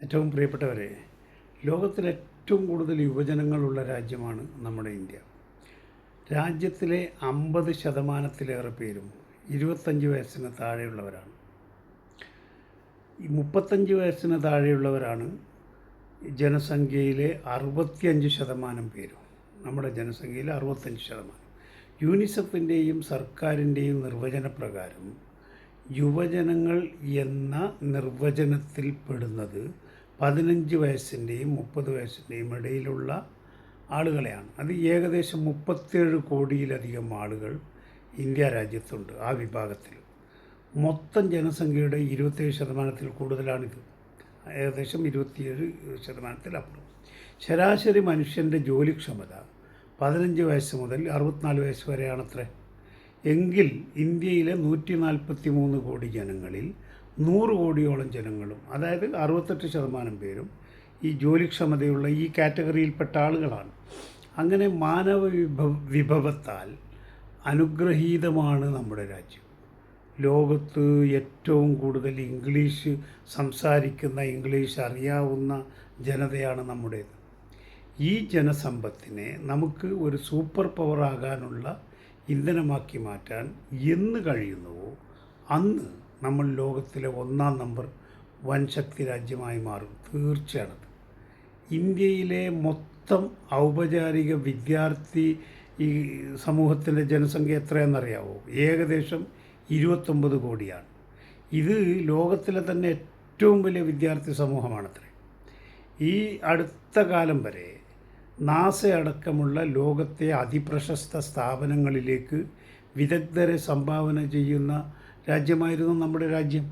ഏറ്റവും പ്രിയപ്പെട്ടവരെ, ലോകത്തിൽ ഏറ്റവും കൂടുതൽ യുവജനങ്ങളുള്ള രാജ്യമാണ് നമ്മുടെ ഇന്ത്യ. രാജ്യത്തിലെ 50% പേരും 25 വയസ്സിന് താഴെയുള്ളവരാണ്. ഈ 35 വയസ്സിന് താഴെയുള്ളവരാണ് ജനസംഖ്യയിലെ 65% പേരും. നമ്മുടെ ജനസംഖ്യയിലെ 65%. യൂണിസെഫിൻ്റെയും സർക്കാരിൻ്റെയും നിർവചനപ്രകാരം യുവജനങ്ങൾ എന്ന നിർവചനത്തിൽ പെടുന്നത് 15 വയസ്സിൻ്റെയും 30 വയസ്സിൻ്റെയും ഇടയിലുള്ള ആളുകളെയാണ്. അത് ഏകദേശം 37 കോടിയിലധികം ആളുകൾ ഇന്ത്യ രാജ്യത്തുണ്ട്. ആ വിഭാഗത്തിൽ മൊത്തം ജനസംഖ്യയുടെ 27% കൂടുതലാണിത്. ഏകദേശം 27%. ശരാശരി മനുഷ്യൻ്റെ ജോലിക്ഷമത 15 വയസ്സ് മുതൽ 64 വയസ്സ് വരെയാണത്രേ. എങ്കിൽ ഇന്ത്യയിലെ 143 കോടി ജനങ്ങളിൽ 100 കോടിയോളം ജനങ്ങളും, അതായത് 68% പേരും ഈ ജോലിക്ഷമതയുള്ള ഈ കാറ്റഗറിയിൽപ്പെട്ട ആളുകളാണ്. അങ്ങനെ മാനവ വിഭവത്താൽ അനുഗ്രഹീതമാണ് നമ്മുടെ രാജ്യം. ലോകത്ത് ഏറ്റവും കൂടുതൽ ഇംഗ്ലീഷ് സംസാരിക്കുന്ന, ഇംഗ്ലീഷ് അറിയാവുന്ന ജനതയാണ് നമ്മുടേത്. ഈ ജനസമ്പത്തിനെ നമുക്ക് ഒരു സൂപ്പർ പവർ ആകാനുള്ള ഇന്ധനമാക്കി മാറ്റാൻ എന്ന് കഴിയുന്നുവോ അന്ന് നമ്മൾ ലോകത്തിലെ 1-ാം നമ്പർ വൻശക്തി രാജ്യമായി മാറും. തീർച്ചയാണത്. ഇന്ത്യയിലെ മൊത്തം ഔപചാരിക വിദ്യാർത്ഥി ഈ സമൂഹത്തിൻ്റെ ജനസംഖ്യ എത്രയാണെന്നറിയാവോ? ഏകദേശം 29 കോടിയാണ്. ഇത് ലോകത്തിലെ തന്നെ ഏറ്റവും വലിയ വിദ്യാർത്ഥി സമൂഹമാണത്രേ. ഈ അടുത്ത കാലം വരെ നാസ അടക്കമുള്ള ലോകത്തെ അതിപ്രശസ്ത സ്ഥാപനങ്ങളിലേക്ക് വിദഗ്ധരെ സംഭാവന ചെയ്യുന്ന രാജ്യമായിരുന്നു നമ്മുടെ രാജ്യം.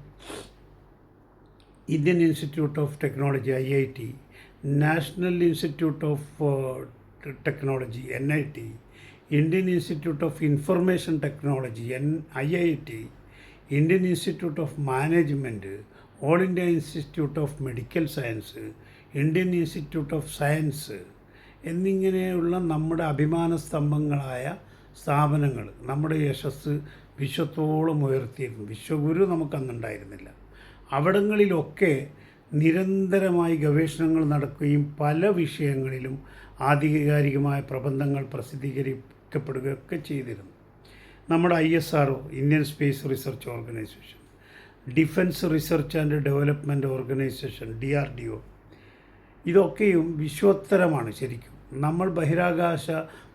Indian institute of technology IIT, national institute of technology NIT, Indian institute of information technology IIT, Indian institute of management, all India institute of medical science, Indian institute of science എന്നിങ്ങനെയുള്ള നമ്മുടെ അഭിമാന സ്തംഭങ്ങളായ സ്ഥാപനങ്ങൾ നമ്മുടെ യശസ് വിശ്വത്തോളം ഉയർത്തിയിരുന്നു. വിശ്വഗുരു നമുക്കന്നുണ്ടായിരുന്നില്ല. അവിടങ്ങളിലൊക്കെ നിരന്തരമായി ഗവേഷണങ്ങൾ നടക്കുകയും പല വിഷയങ്ങളിലും ആധികാരികമായ പ്രബന്ധങ്ങൾ പ്രസിദ്ധീകരിക്കപ്പെടുകയൊക്കെ ചെയ്തിരുന്നു. നമ്മുടെ ISRO, Indian space research organisation, defence research and development organisation DRDO, ഇതൊക്കെയും വിശ്വോത്തരമാണ്. ശരിക്കും നമ്മൾ ബഹിരാകാശ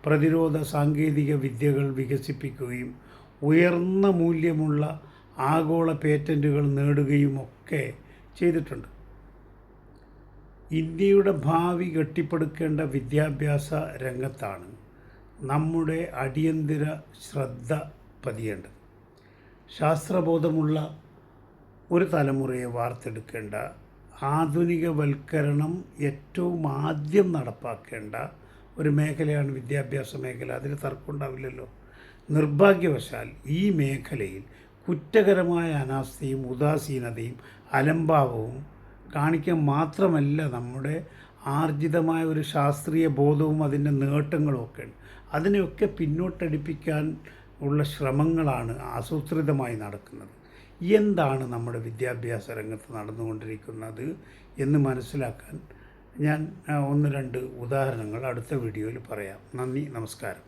പ്രതിരോധ സാങ്കേതിക വിദ്യകൾ വികസിപ്പിക്കുകയും ഉയർന്ന മൂല്യമുള്ള ആഗോള പേറ്റൻറ്റുകൾ നേടുകയും ഒക്കെ ചെയ്തിട്ടുണ്ട്. ഇന്ത്യയുടെ ഭാവി കെട്ടിപ്പടുക്കേണ്ട വിദ്യാഭ്യാസ രംഗത്താണ് നമ്മുടെ അടിയന്തര ശ്രദ്ധ പതിയേണ്ടത്. ശാസ്ത്രബോധമുള്ള ഒരു തലമുറയെ വാർത്തെടുക്കേണ്ട, ആധുനികവൽക്കരണം ഏറ്റവും ആദ്യം നടപ്പാക്കേണ്ട ഒരു മേഖലയാണ് വിദ്യാഭ്യാസ മേഖല. അതിന് തർക്കമുണ്ടാവില്ലല്ലോ. നിർഭാഗ്യവശാൽ ഈ മേഖലയിൽ കുറ്റകരമായ അനാസ്ഥയും ഉദാസീനതയും അലംഭാവവും കാണിക്കാൻ മാത്രമല്ല, നമ്മുടെ ആർജിതമായ ഒരു ശാസ്ത്രീയ ബോധവും അതിൻ്റെ നേട്ടങ്ങളും ഒക്കെ ഉണ്ട്. അതിനെയൊക്കെ പിന്നോട്ടടിപ്പിക്കാൻ ഉള്ള ശ്രമങ്ങളാണ് ആസൂത്രിതമായി നടക്കുന്നത്. എന്താണ് നമ്മുടെ വിദ്യാഭ്യാസ രംഗത്ത് നടന്നുകൊണ്ടിരിക്കുന്നത് എന്ന് മനസ്സിലാക്കാൻ ഞാൻ 1-2 ഉദാഹരണങ്ങൾ അടുത്ത വീഡിയോയിൽ പറയാം. നന്ദി, നമസ്കാരം.